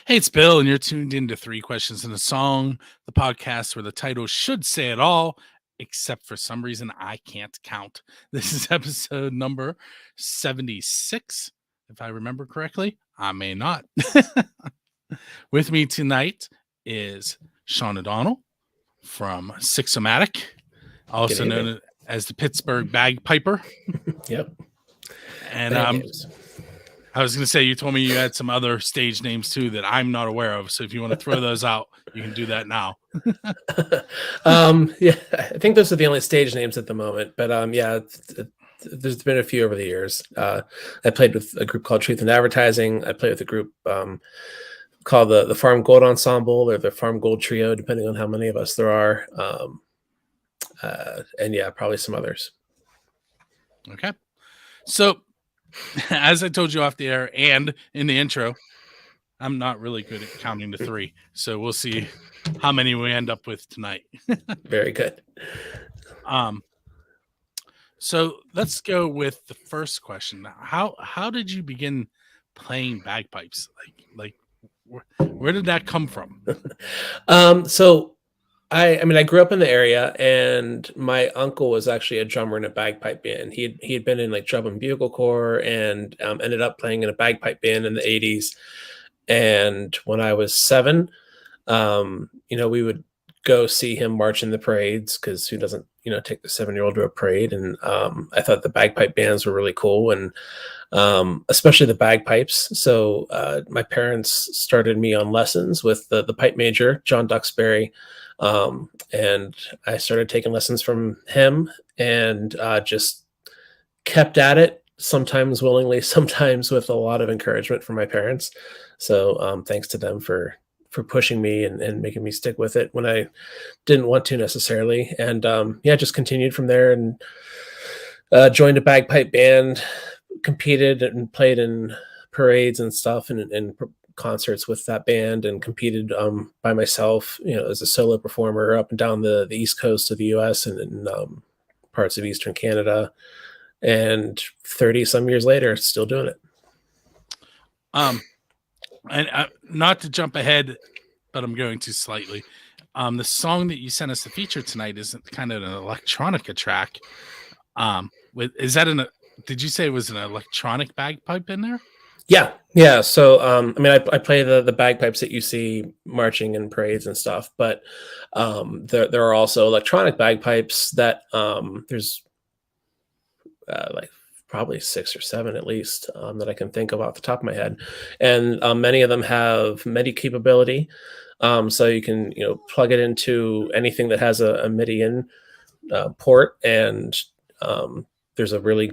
Hey, it's Bill, and you're tuned into Three Questions and a Song, the podcast where the title should say it all, except for some reason I can't count. This is episode number 76, if I remember correctly. I may not. With me tonight is Sean O'Donnell from Matic, also known as the Pittsburgh bagpiper. Yep. And I was going to say, you told me you had some other stage names too that I'm not aware of. So if you want to throw those out, you can do that now. Yeah, I think those are the only stage names at the moment. But there's been a few over the years. I played with a group called Truth and Advertising. I played with a group called the Farm Gold Ensemble or the Farm Gold Trio, depending on how many of us there are. And yeah, probably some others. Okay. So, as I told you off the air and in the intro, I'm not really good at counting to three. So we'll see how many we end up with tonight. Very good. So let's go with the first question. How did you begin playing bagpipes? Like where did that come from? So I grew up in the area, and my uncle was actually a drummer in a bagpipe band. He had been in like drum and bugle corps, and ended up playing in a bagpipe band in the 80s. And when I was 7, we would go see him march in the parades, because who doesn't, take the 7-year-old to a parade? And I thought the bagpipe bands were really cool, and especially the bagpipes. So my parents started me on lessons with the pipe major, John Duxbury. And I started taking lessons from him, and just kept at it, sometimes willingly, sometimes with a lot of encouragement from my parents. So thanks to them for pushing me and making me stick with it when I didn't want to necessarily. And just continued from there, and joined a bagpipe band, competed and played in parades and stuff, and concerts with that band, and competed by myself, as a solo performer up and down the East Coast of the US and in parts of Eastern Canada. And 30 some years later, still doing it. And not to jump ahead, but I'm going to slightly. The song that you sent us to feature tonight is kind of an electronica track. Did you say it was an electronic bagpipe in there? Yeah. So, I play the bagpipes that you see marching in parades and stuff, but there are also electronic bagpipes that there's like probably 6 or 7 at least that I can think of off the top of my head. And many of them have MIDI capability. So you can, plug it into anything that has a MIDI in port. And there's a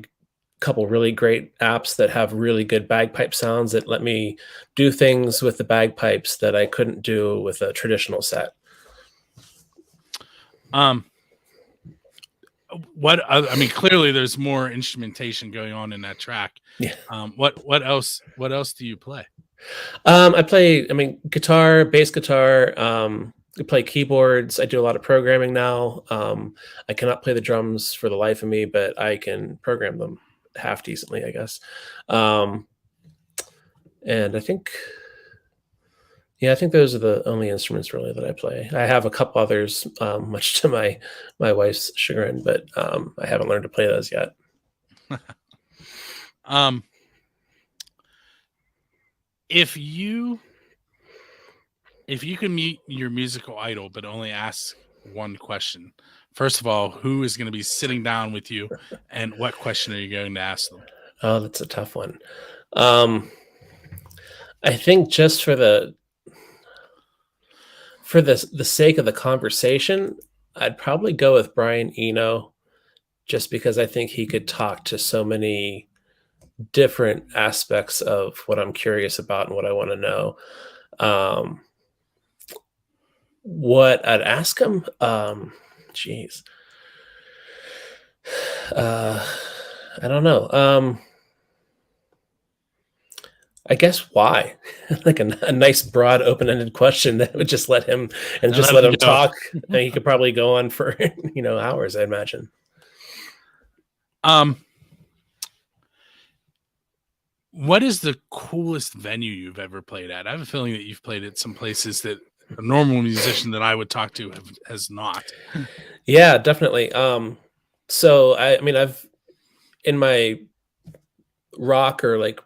couple really great apps that have really good bagpipe sounds that let me do things with the bagpipes that I couldn't do with a traditional set. Clearly there's more instrumentation going on in that track. Yeah. What else do you play? I play, guitar, bass guitar. I play keyboards. I do a lot of programming now. I cannot play the drums for the life of me, but I can program them half decently, I guess. And I think those are the only instruments really that I play. I have a couple others, much to my wife's chagrin, but I haven't learned to play those yet. If you can meet your musical idol, but only ask one question, first of all, who is going to be sitting down with you, and what question are you going to ask them? Oh, that's a tough one. I think just for the sake of the conversation, I'd probably go with Brian Eno, just because I think he could talk to so many different aspects of what I'm curious about and what I want to know. What I'd ask him, geez. I don't know. I guess why? Like a nice, broad, open-ended question that would just let him talk. And he could probably go on for hours, I imagine. What is the coolest venue you've ever played at? I have a feeling that you've played at some places that a normal musician that I would talk to has not. Yeah, definitely. So I mean, I've in my rock or like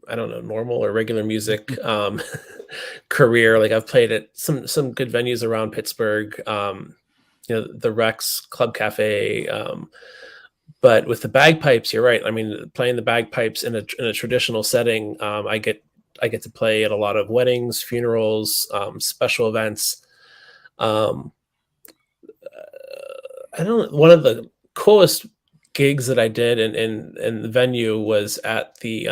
I don't know, normal or regular music career, like I've played at some good venues around Pittsburgh. The Rex Club Cafe. But with the bagpipes, you're right. I mean, playing the bagpipes in a traditional setting, I get to play at a lot of weddings, funerals, special events. Um, I don't. One of the coolest gigs that I did in the venue was at the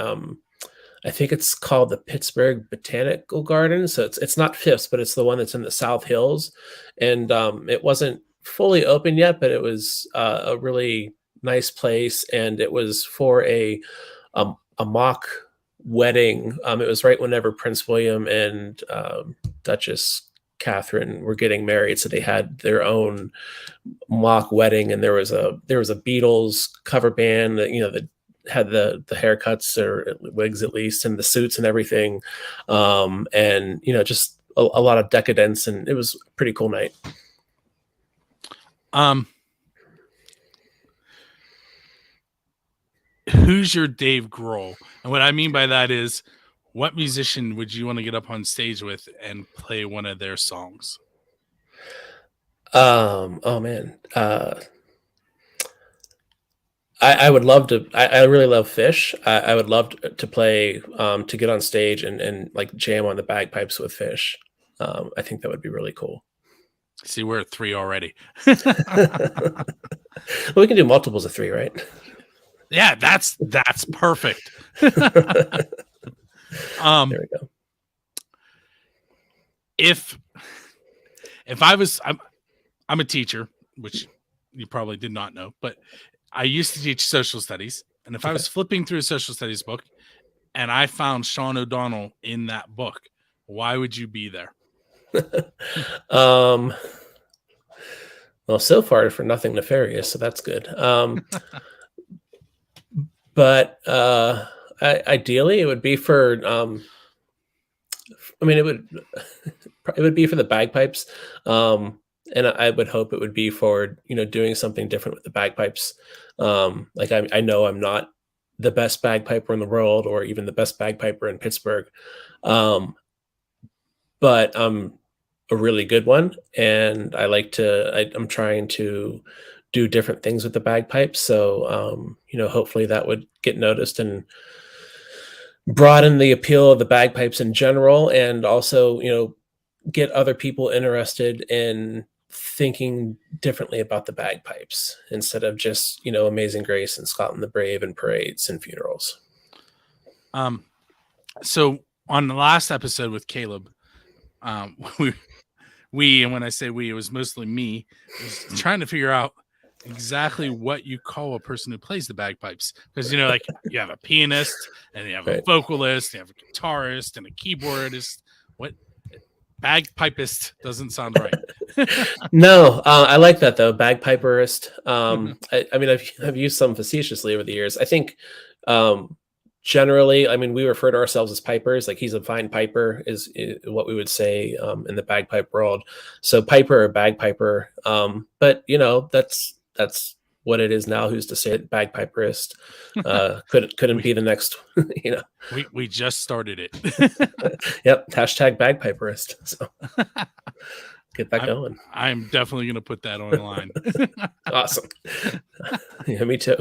I think it's called the Pittsburgh Botanical Garden. So it's not Fifths, but it's the one that's in the South Hills, and it wasn't fully open yet, but it was a really nice place, and it was for a mock wedding. It was right whenever Prince William and Duchess Catherine were getting married, so they had their own mock wedding, and there was a Beatles cover band that that had the haircuts or wigs at least, and the suits and everything, and just a lot of decadence, and it was a pretty cool night. Who's your Dave Grohl? And what I mean by that is, what musician would you want to get up on stage with and play one of their songs? Oh man, I would love to. I really love Fish. I would love to play to get on stage and like jam on the bagpipes with Fish. I think that would be really cool. See, we're at 3 already. Well, we can do multiples of 3, right? Yeah, that's perfect. There we go. If I'm a teacher, which you probably did not know, but I used to teach social studies, and if I was flipping through a social studies book and I found Sean O'Donnell in that book, why would you be there? Well, so far for nothing nefarious, so that's good. But ideally, it would be for. I mean, it would be for the bagpipes, and I would hope it would be for doing something different with the bagpipes. Like I know I'm not the best bagpiper in the world, or even the best bagpiper in Pittsburgh, but I'm a really good one, and I'm trying to do different things with the bagpipes. So, hopefully that would get noticed and broaden the appeal of the bagpipes in general, and also, get other people interested in thinking differently about the bagpipes instead of just, Amazing Grace and Scotland the Brave and parades and funerals. So on the last episode with Caleb, we, and when I say we, it was mostly me, was trying to figure out exactly what you call a person who plays the bagpipes, because like you have a pianist and you have a vocalist, you have a guitarist and a keyboardist. What bagpipist doesn't sound right. No, I like that though, bagpiperist. I mean, I've used some facetiously over the years. I think generally, I mean, we refer to ourselves as pipers. Like, he's a fine piper is what we would say in the bagpipe world. So piper or bagpiper, but that's what it is now. Who's to say it? Bagpiperist couldn't be the next. We just started it. Yep, hashtag bagpiperist. So get that going. I'm definitely going to put that online. Awesome. Yeah, me too.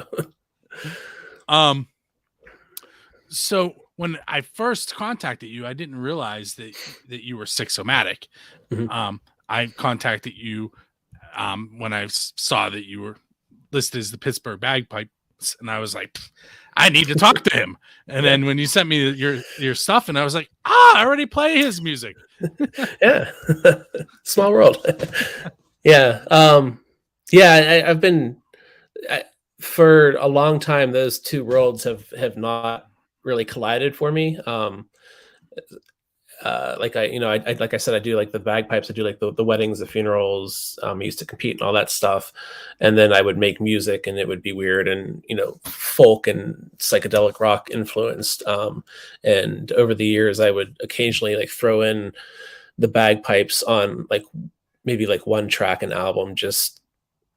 So when I first contacted you, I didn't realize that you were Sixomatic. Mm-hmm. I contacted you when I saw that you were listed as the Pittsburgh Bagpipes, and I was like, I need to talk to him. And then when you sent me your stuff, and I was like, I already play his music. Yeah. Small world. Yeah. I've been for a long time, those two worlds have not really collided for me. like like I said, I do like the bagpipes. I do like the weddings, the funerals. I used to compete and all that stuff, and then I would make music, and it would be weird and folk and psychedelic rock influenced. And over the years, I would occasionally like throw in the bagpipes on like maybe like one track an album just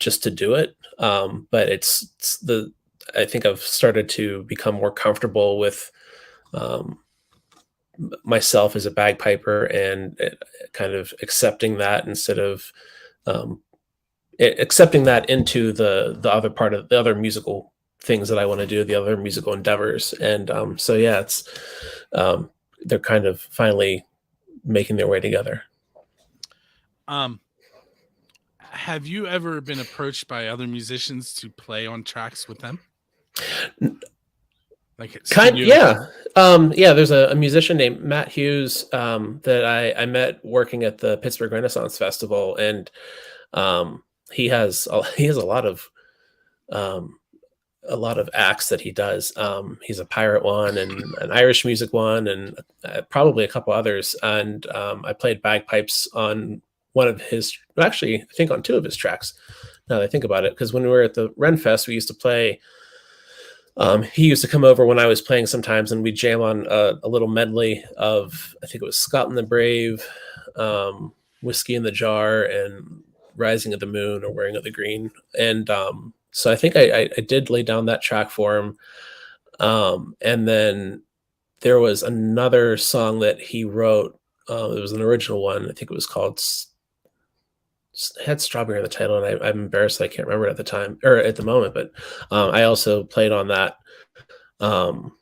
to do it. But I think I've started to become more comfortable with myself as a bagpiper and kind of accepting that instead of accepting that into the other part of the other musical things that I want to do, the other musical endeavors. And so yeah, it's they're kind of finally making their way together. Have you ever been approached by other musicians to play on tracks with them? Like yeah. There's a musician named Matt Hughes that I met working at the Pittsburgh Renaissance Festival, and he has a lot of acts that he does. He's a pirate one and an Irish music one, and probably a couple others. And I played bagpipes on one of his, actually, I think on two of his tracks. Now that I think about it, because when we were at the Ren Fest, we used to play. He used to come over when I was playing sometimes, and we'd jam on a little medley of, I think it was Scott and the Brave, Whiskey in the Jar, and Rising of the Moon or Wearing of the Green. And so I think I did lay down that track for him. And then there was another song that he wrote. It was an original one. I think it was called, it had Strawberry in the title, and I'm embarrassed I can't remember it at the time or at the moment, but I also played on that. And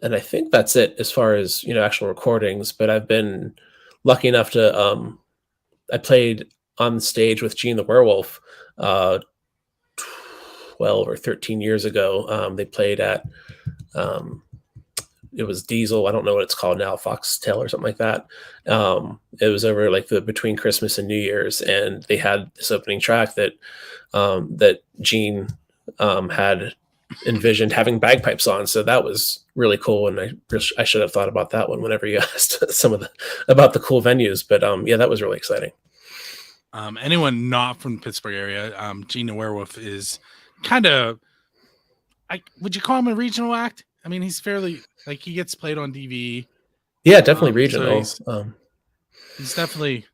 I think that's it as far as, actual recordings, but I've been lucky enough to, I played on stage with Gene the Werewolf 12 or 13 years ago. They played at, it was Diesel. I don't know what it's called now, Foxtail or something like that. It was over like between Christmas and New Year's, and they had this opening track that that Gene had envisioned having bagpipes on. So that was really cool, and I should have thought about that one whenever you asked about the cool venues. But yeah, that was really exciting. Anyone not from the Pittsburgh area, Gene the Werewolf is kind of, would you call him a regional act? I mean, he's fairly, like, he gets played on TV. Yeah, definitely regional. So he's definitely,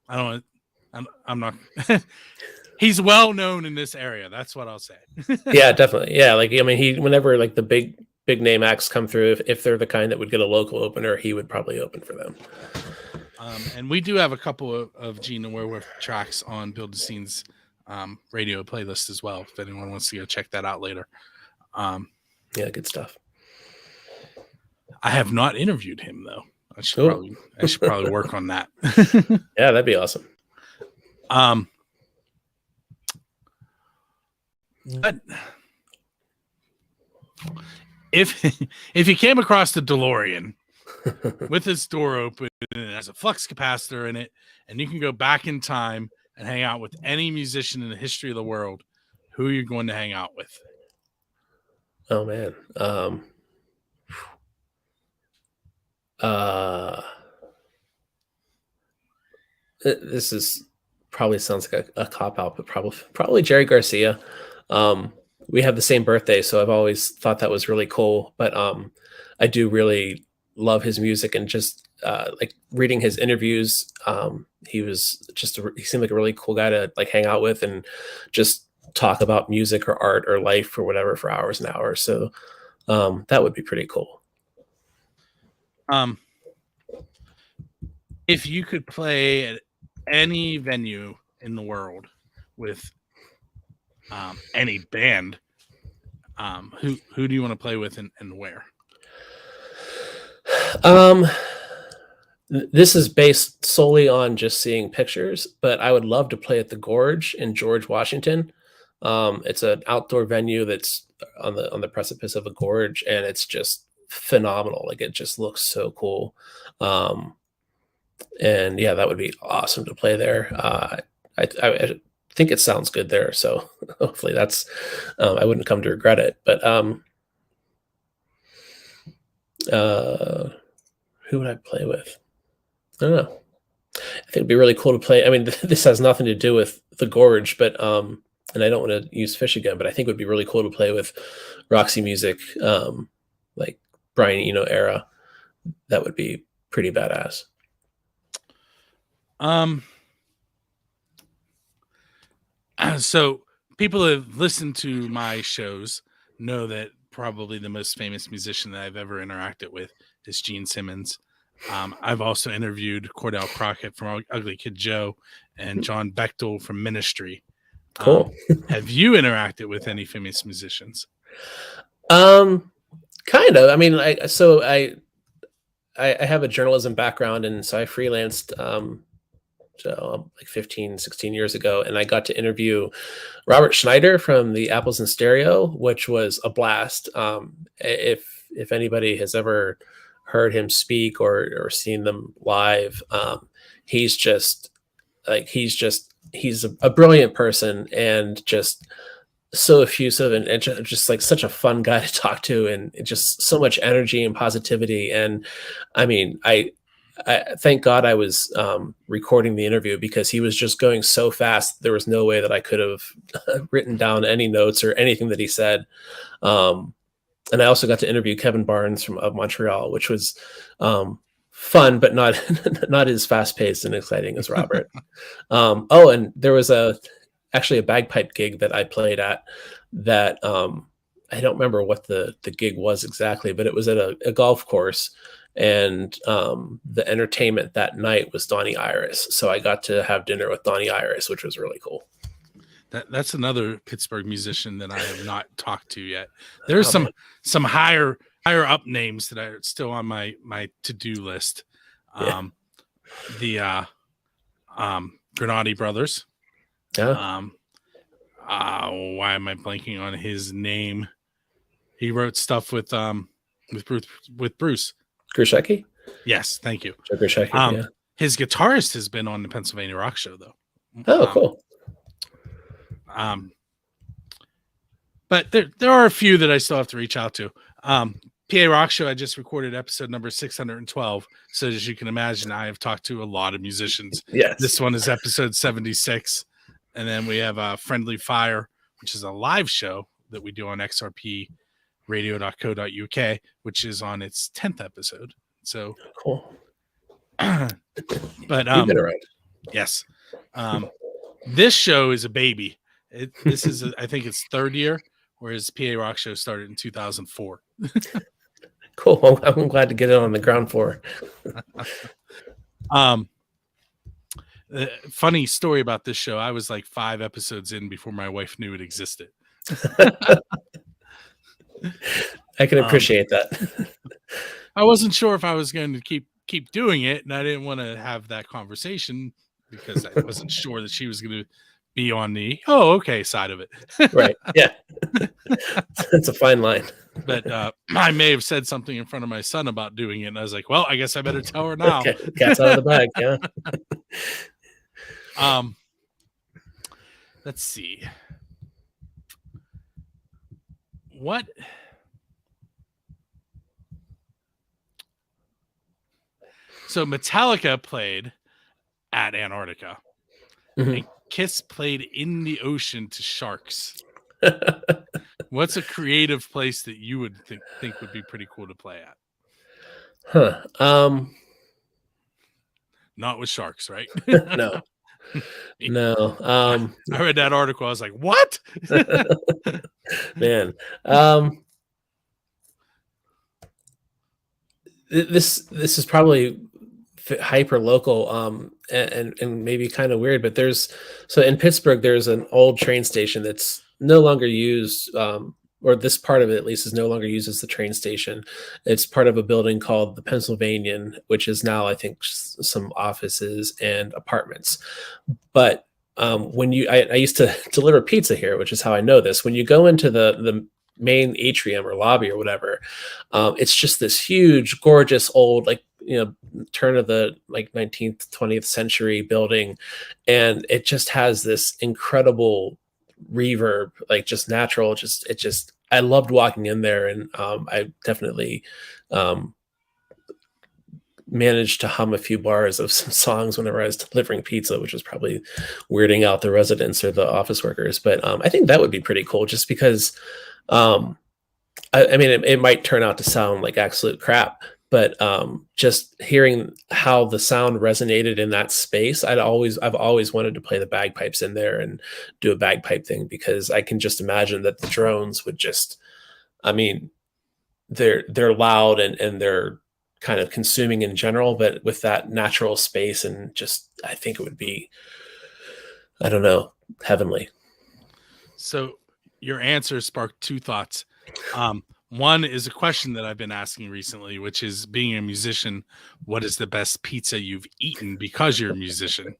I'm not, he's well known in this area. That's what I'll say. Yeah, definitely. Yeah. Like, I mean, whenever like the big name acts come through, if they're the kind that would get a local opener, he would probably open for them. And we do have a couple of Gene the Werewolf tracks on Build the Scenes radio playlist as well, if anyone wants to go check that out later. Yeah, good stuff. I have not interviewed him though. I should probably work on that. Yeah, that'd be awesome. But if you came across the DeLorean with its door open and it has a flux capacitor in it, and you can go back in time and hang out with any musician in the history of the world, who are you going to hang out with? Oh man. This is probably sounds like a cop out, but probably Jerry Garcia. We have the same birthday, so I've always thought that was really cool. But I do really love his music, and just like reading his interviews. He seemed like a really cool guy to like hang out with and just talk about music or art or life or whatever for hours and hours. So that would be pretty cool. If you could play at any venue in the world with any band, who do you want to play with and where? This is based solely on just seeing pictures, but I would love to play at the Gorge in George, Washington. It's an outdoor venue that's on the precipice of a gorge, and it's just phenomenal. Like, it just looks so cool. And yeah, that would be awesome to play there. I think it sounds good there, so hopefully that's I wouldn't come to regret it. But Who would I play with? I don't know. I think it'd be really cool to play. I mean, this has nothing to do with the Gorge, but and I don't want to use Fish again, but I think it would be really cool to play with Roxy Music, like Brian Eno era. That would be pretty badass. So people who have listened to my shows know that probably the most famous musician that I've ever interacted with is Gene Simmons. I've also interviewed Cordell Crockett from Ugly Kid Joe and John Bechtel from Ministry. Cool. Have you interacted with any famous musicians? Kind of. I mean, I have a journalism background, and so I freelanced like 15, 16 years ago, and I got to interview Robert Schneider from the Apples in Stereo, which was a blast. If anybody has ever heard him speak or seen them live, he's a brilliant person, and just so effusive, and just like such a fun guy to talk to, and just so much energy and positivity. And I mean, I thank God I was recording the interview, because he was just going so fast. There was no way that I could have written down any notes or anything that he said. And I also got to interview Kevin Barnes of Montreal, which was fun, but not not as fast paced and exciting as Robert. And there was actually a bagpipe gig that I played at that I don't remember what the gig was exactly, but it was at a golf course, and the entertainment that night was Donnie Iris. So I got to have dinner with Donnie Iris, which was really cool. That's another Pittsburgh musician that I have not talked to yet. There's some higher up names that are still on my to-do list. The Granati brothers. Yeah. Why am I blanking on his name? He wrote stuff with Bruce Grishecki? Yes, thank you. Joe Grishecki, yeah. His guitarist has been on the Pennsylvania Rock Show, though. Oh, cool. But there are a few that I still have to reach out to. PA Rock Show, I just recorded episode number 612. So as you can imagine, I have talked to a lot of musicians. Yes. This one is episode 76. And then we have Friendly Fire, which is a live show that we do on xrpradio.co.uk, which is on its 10th episode. So cool. But you've been around. Yes. This show is a baby. This is I think it's third year, whereas PA Rock Show started in 2004. Cool. Well, I'm glad to get it on the ground floor. Funny story about this show. I was like 5 episodes in before my wife knew it existed. I can appreciate that. I wasn't sure if I was going to keep doing it, and I didn't want to have that conversation because I wasn't sure that she was going to be on the side of it. Right. Yeah. It's a fine line. But I may have said something in front of my son about doing it, and I was like, well, I guess I better tell her now. Okay. Cat's out of the bag, yeah. Let's see. So Metallica played at Antarctica. Mm-hmm. And Kiss played in the ocean to sharks. What's a creative place that you would think would be pretty cool to play at? Not with sharks, right? No. No. I read that article. I was like, what? Man. This is probably hyper local and maybe kind of weird, but in Pittsburgh there's an old train station that's no longer used, or this part of it at least is no longer used as the train station. It's part of a building called the Pennsylvanian, which is now I think some offices and apartments. But when I used to deliver pizza here, which is how I know this. When you go into the main atrium or lobby or whatever, it's just this huge, gorgeous old, turn of the 19th, 20th century building, and it just has this incredible reverb, just natural. I loved walking in there, and I definitely managed to hum a few bars of some songs whenever I was delivering pizza, which was probably weirding out the residents or the office workers. But I think that would be pretty cool, just because um, I mean, it might turn out to sound like absolute crap, but just hearing how the sound resonated in that space, I've always wanted to play the bagpipes in there and do a bagpipe thing, because I can just imagine that the drones would just, I mean, they're loud and they're kind of consuming in general, but with that natural space, and just, I think it would be, I don't know, heavenly. So your answer sparked two thoughts. One is a question that I've been asking recently, which is, being a musician, what is the best pizza you've eaten because you're a musician?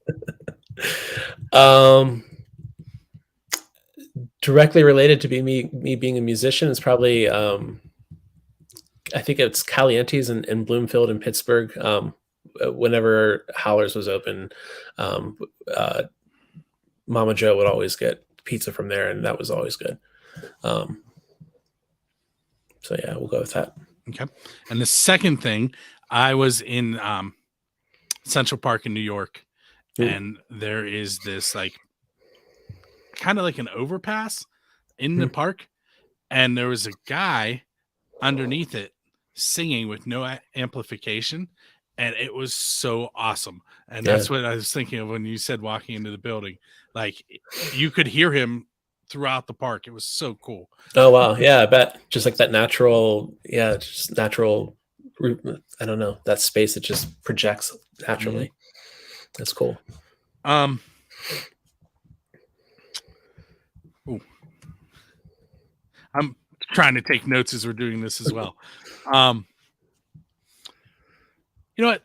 Um, Directly related to me being a musician is probably I think it's Caliente's in Bloomfield in Pittsburgh. Whenever Howler's was open, um, uh, Mama Joe would always get pizza from there, and that was always good. Um, so yeah, we'll go with that. Okay. And the second thing, I was in Central Park in New York, and there is this like kind of like an overpass in the park, and there was a guy underneath it singing with no amplification, and it was so awesome. And that's what I was thinking of when you said walking into the building. Like, you could hear him throughout the park. It was so cool. Oh wow, yeah, I bet. Just like that natural, yeah, just natural. I don't know, that space that just projects naturally. That's cool. Ooh. I'm trying to take notes as we're doing this as well. You know what?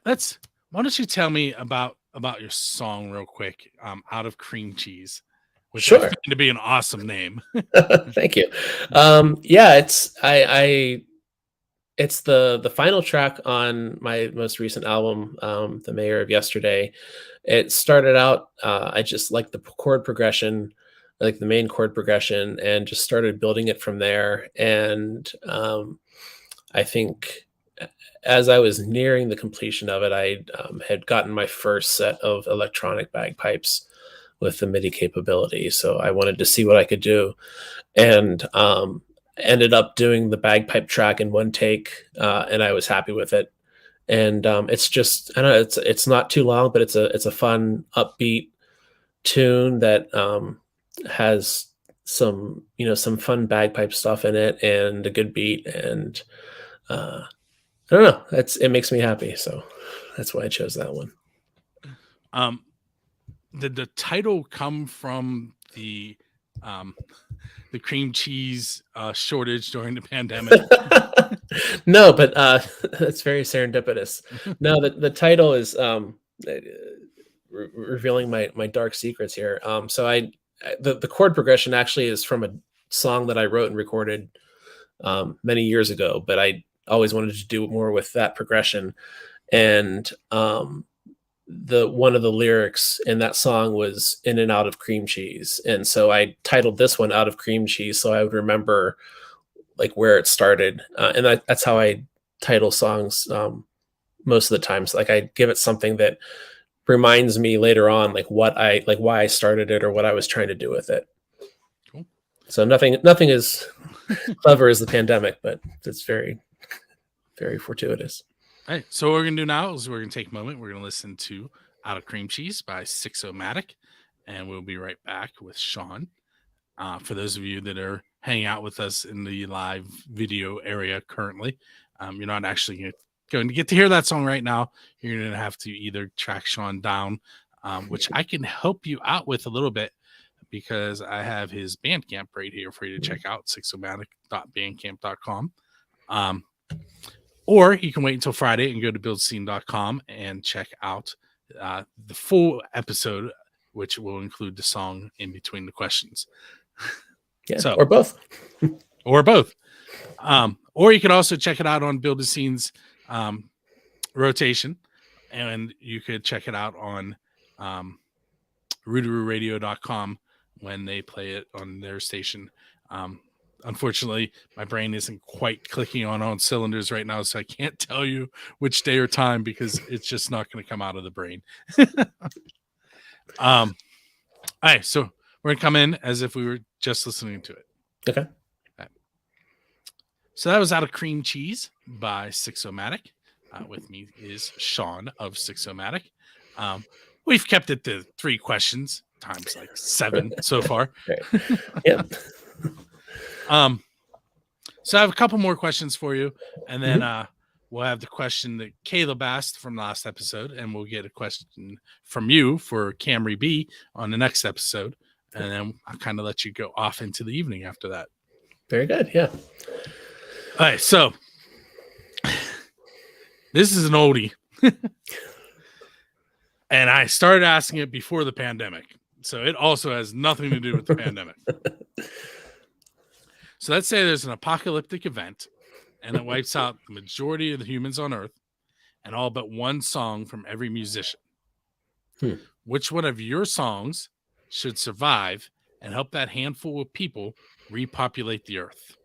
Why don't you tell me about your song real quick? Out of Cream Cheese, which I find to be an awesome name. Thank you. Yeah, it's the final track on my most recent album, The Mayor of Yesterday. It started out, I just like the chord progression, like the main chord progression, and just started building it from there. And I think as I was nearing the completion of it, I had gotten my first set of electronic bagpipes with the MIDI capability. So I wanted to see what I could do, and ended up doing the bagpipe track in one take, and I was happy with it. And it's just, I don't know, it's not too long, but it's a fun, upbeat tune that has some, some fun bagpipe stuff in it, and a good beat, and I don't know, it makes me happy, so that's why I chose that one. Did the title come from the cream cheese shortage during the pandemic? No, but that's very serendipitous. No, the title is revealing my dark secrets here. So the chord progression actually is from a song that I wrote and recorded many years ago, but I always wanted to do more with that progression. And one of the lyrics in that song was "in and out of cream cheese," and so I titled this one "Out of Cream Cheese," so I would remember like where it started, and that's how I title songs most of the times. Like, I give it something that reminds me later on, like why I started it or what I was trying to do with it. Cool. So nothing as clever as the pandemic, but it's very, very fortuitous. All right, so what we're gonna do now is we're gonna take a moment. We're gonna listen to "Out of Cream Cheese" by Matic, and we'll be right back with Sean. For those of you that are hanging out with us in the live video area currently, you're not actually going to get to hear that song right now. You're going to have to either track Sean down, which I can help you out with a little bit, because I have his Bandcamp right here for you to check out, sixomatic.bandcamp.com. Or you can wait until Friday and go to buildscene.com and check out the full episode, which will include the song in between the questions. Yeah, so, or both. Or both. Or you can also check it out on Build the Scene's rotation, and you could check it out on rootarooradio.com when they play it on their station. unfortunately, my brain isn't quite clicking on all cylinders right now, so I can't tell you which day or time because it's just not going to come out of the brain. All right, so we're going to come in as if we were just listening to it. Okay. So that was Out of Cream Cheese by Matic. With me is Sean of Matic. We've kept it to 3 questions times like 7 so far. Yep. So I have a couple more questions for you, and then we'll have the question that Caleb asked from last episode, and we'll get a question from you for Camry B on the next episode, and then I'll kind of let you go off into the evening after that. Very good. Yeah. All right, so this is an oldie. And I started asking it before the pandemic. So it also has nothing to do with the pandemic. So let's say there's an apocalyptic event and it wipes out the majority of the humans on Earth and all but one song from every musician. Which one of your songs should survive and help that handful of people repopulate the Earth?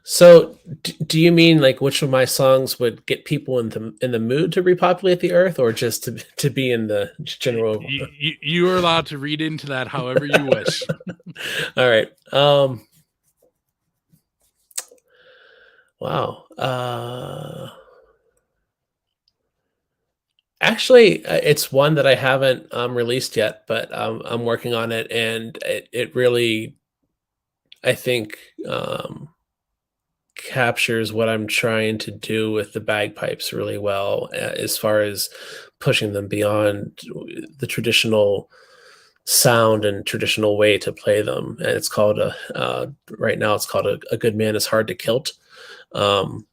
So do you mean like which of my songs would get people in the mood to repopulate the Earth, or just to be in the general? You are allowed to read into that however you wish. All right. Wow. Actually, it's one that I haven't released yet, but I'm working on it, and it really, I think, captures what I'm trying to do with the bagpipes really well, as far as pushing them beyond the traditional sound and traditional way to play them. And it's called right now it's called a good man is hard to kilt. It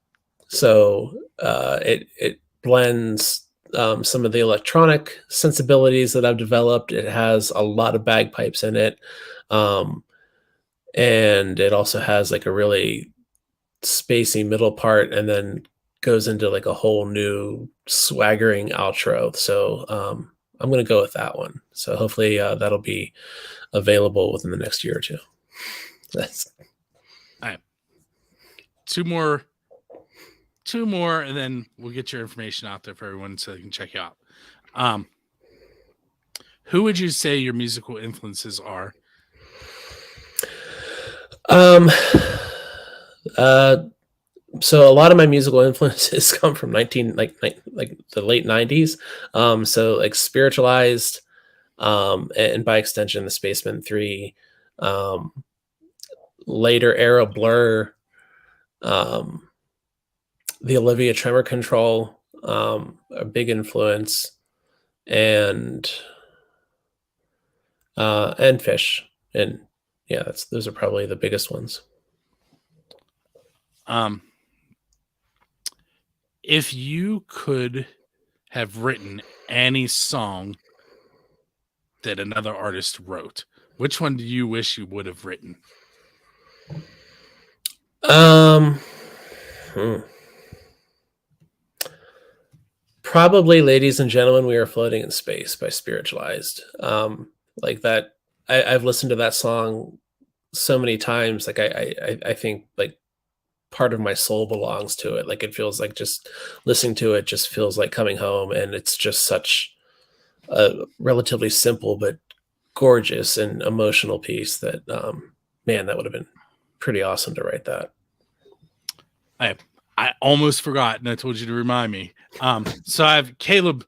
blends some of the electronic sensibilities that I've developed. It has a lot of bagpipes in it, and it also has like a really spacey middle part, and then goes into like a whole new swaggering outro. So I'm going to go with that one. So hopefully that'll be available within the next year or two. That's all right. Two more, and then we'll get your information out there for everyone so they can check you out. Who would you say your musical influences are? So a lot of my musical influences come from like the late 90s. So like Spiritualized, and by extension the Spacemen 3, later era Blur, the Olivia Tremor Control, a big influence, and Fish. And yeah, those are probably the biggest ones. If you could have written any song that another artist wrote, which one do you wish you would have written? Probably Ladies and Gentlemen, We Are Floating in Space by Spiritualized. Like that, I've listened to that song so many times. Like I think like part of my soul belongs to it. Like it feels like just listening to it just feels like coming home, and it's just such a relatively simple but gorgeous and emotional piece that man, that would have been pretty awesome to write that. I almost forgot, and I told you to remind me. So I have Caleb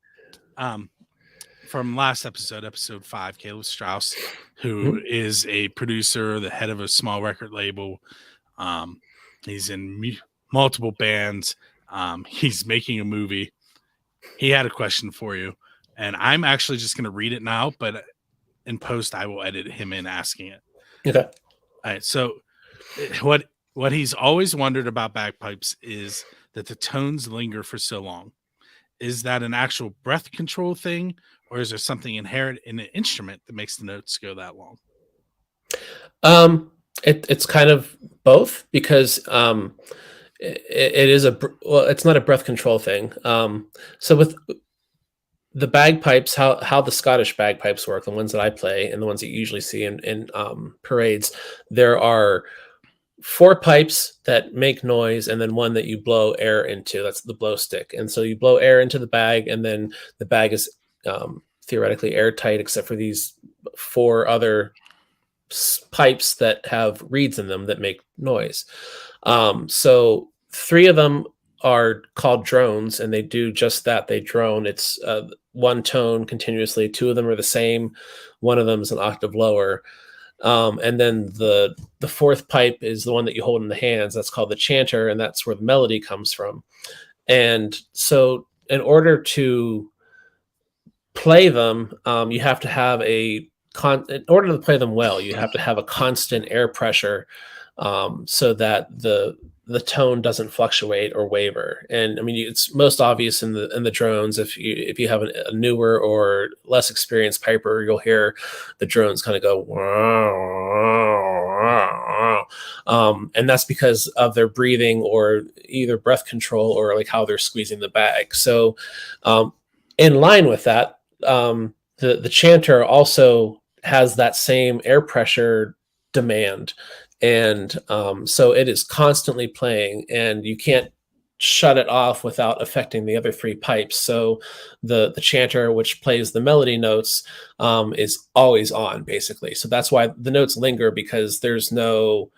from last episode 5, Caleb Strauss, who is a producer, the head of a small record label. He's in multiple bands. He's making a movie. He had a question for you, and I'm actually just going to read it now, but in post, I will edit him in asking it. Okay. All right. So what he's always wondered about bagpipes is that the tones linger for so long. Is that an actual breath control thing, or is there something inherent in the instrument that makes the notes go that long? It's kind of both, because it is it's not a breath control thing. So the bagpipes, how the Scottish bagpipes work, the ones that I play and the ones that you usually see in parades, there are 4 pipes that make noise and then one that you blow air into. That's the blow stick. And so you blow air into the bag, and then the bag is theoretically airtight, except for these 4 other pipes that have reeds in them that make noise. So 3 of them are called drones, and they do just that. They drone. It's one tone continuously. 2 of them are the same. One of them is an octave lower. And then the 4th pipe is the one that you hold in the hands. That's called the chanter, and that's where the melody comes from. And so in order to play them, you have to have in order to play them well, you have to have a constant air pressure, so that the tone doesn't fluctuate or waver. And I mean, it's most obvious in the drones. If you have a newer or less experienced piper, you'll hear the drones kind of go, and that's because of their breathing or either breath control or like how they're squeezing the bag. So in line with that, the chanter also has that same air pressure demand. And so it is constantly playing, and you can't shut it off without affecting the other 3 pipes. So the chanter, which plays the melody notes, is always on, basically. So that's why the notes linger, because there's no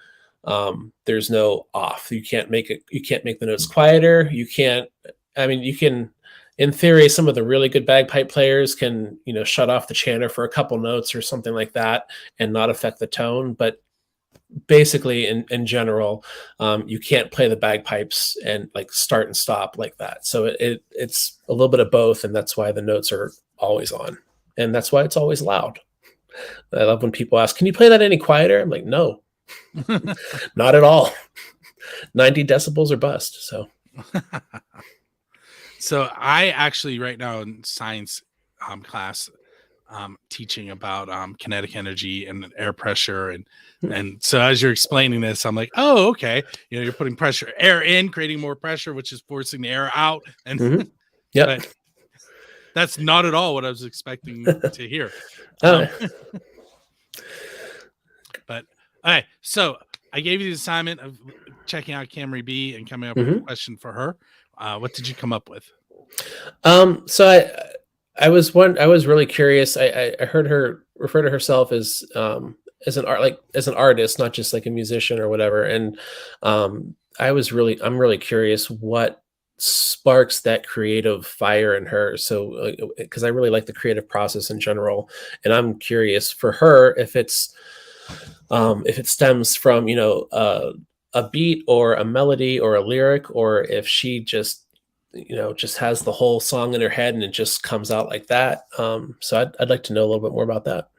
off. You can't make the notes quieter. You can, in theory, some of the really good bagpipe players can, shut off the chanter for a couple notes or something like that and not affect the tone. But basically in general, you can't play the bagpipes and like start and stop like that. So it's a little bit of both, and that's why the notes are always on, and that's why it's always loud. I love when people ask, can you play that any quieter? I'm like, no, not at all. 90 decibels or bust. So I actually right now in science class teaching about kinetic energy and air pressure, and so as you're explaining this, I'm like, oh, okay, you're putting air in, creating more pressure, which is forcing the air out, and Yep. that's not at all what I was expecting to hear. But okay, so I gave you the assignment of checking out Camry B and coming up with a question for her. What did you come up with? So I was really curious. I heard her refer to herself as an artist, not just like a musician or whatever. And I'm really curious what sparks that creative fire in her. So because I really like the creative process in general, and I'm curious for her if it stems from a beat or a melody or a lyric, or if she just has the whole song in her head and it just comes out like that. So I'd like to know a little bit more about that.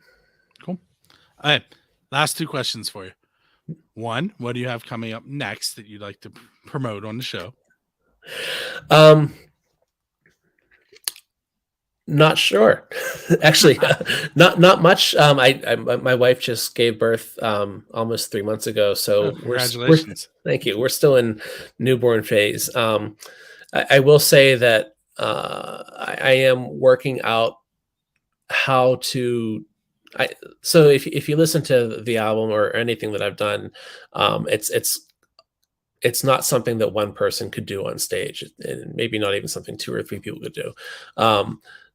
Cool. All right. Last 2 questions for you. 1, what do you have coming up next that you'd like to promote on the show? Not sure. Actually, not much. My wife just gave birth almost 3 months ago. So congratulations. Thank you. We're still in newborn phase. I will say that I am working out how to. So if you listen to the album or anything that I've done, it's not something that one person could do on stage, and maybe not even something 2 or 3 people could do.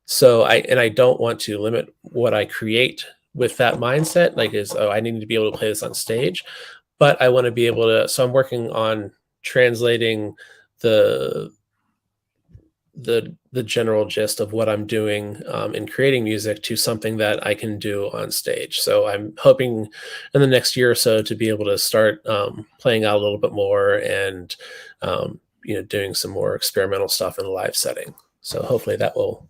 So I don't want to limit what I create with that mindset, like I need to be able to play this on stage, but I want to be able to. So I'm working on translating the general gist of what I'm doing in creating music to something that I can do on stage. So I'm hoping in the next year or so to be able to start playing out a little bit more and doing some more experimental stuff in a live setting. So hopefully that will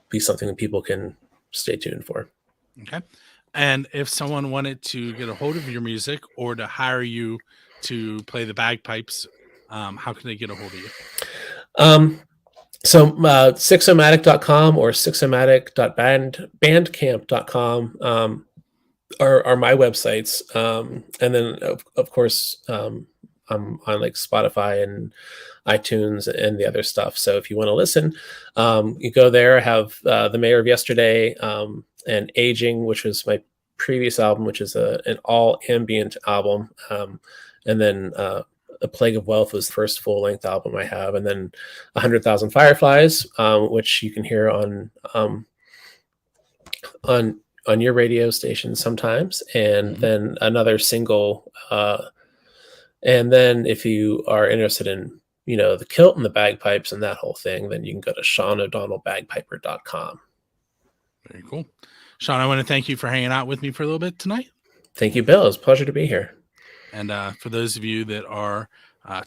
be something that people can stay tuned for. Okay. And if someone wanted to get a hold of your music or to hire you to play the bagpipes, how can they get a hold of you? So 6omatic.com or 6omatic.bandcamp.com are my websites. And then of course, I'm on like Spotify and iTunes and the other stuff. So if you want to listen, you go there. I have The Mayor of Yesterday and Aging, which was my previous album, which is an all ambient album. And then A Plague of Wealth was the first full length album I have. And then 100,000 Fireflies, which you can hear on your radio station sometimes. And then another single. And then if you are interested in, the kilt and the bagpipes and that whole thing, then you can go to SeanO'DonnellBagpiper.com. Very cool. Sean, I want to thank you for hanging out with me for a little bit tonight. Thank you, Bill. It's a pleasure to be here. And for those of you that are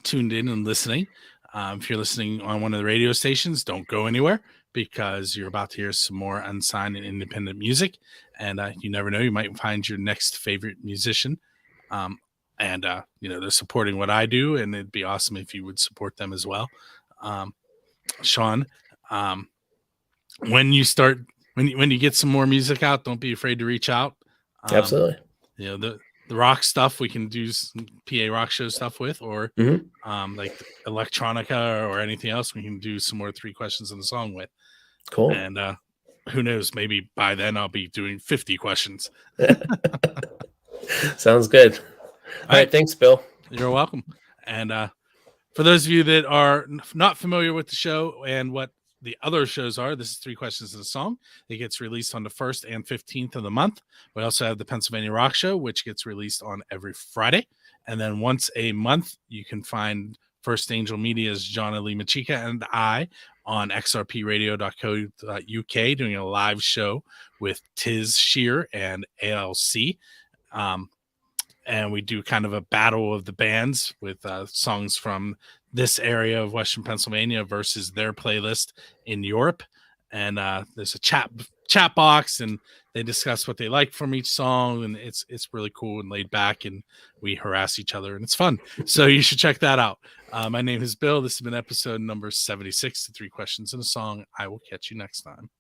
tuned in and listening, if you're listening on one of the radio stations, don't go anywhere, because you're about to hear some more unsigned and independent music. And you never know, you might find your next favorite musician. And they're supporting what I do, and it'd be awesome if you would support them as well. Sean, when you get some more music out, don't be afraid to reach out. Absolutely. The rock stuff we can do some PA rock show stuff with, or like electronica or anything else we can do some more 3 questions in the song with. Cool. And who knows, maybe by then I'll be doing 50 questions. Sounds good. All right. Thanks, Bill. You're welcome. And for those of you that are not familiar with the show and what the other shows are, this is 3 questions in a song. It gets released on the 1st and 15th of the month. We also have the Pennsylvania Rock Show, which gets released on every Friday. And then once a month, you can find First Angel Media's John Lee Machika and I on xrpradio.co.uk doing a live show with Tiz Shear and ALC. And we do kind of a battle of the bands with songs from this area of Western Pennsylvania versus their playlist in Europe. And there's a chat box, and they discuss what they like from each song. And it's really cool and laid back, and we harass each other, and it's fun. So you should check that out. My name is Bill. This has been episode number 76 to 3 questions in a song. I will catch you next time.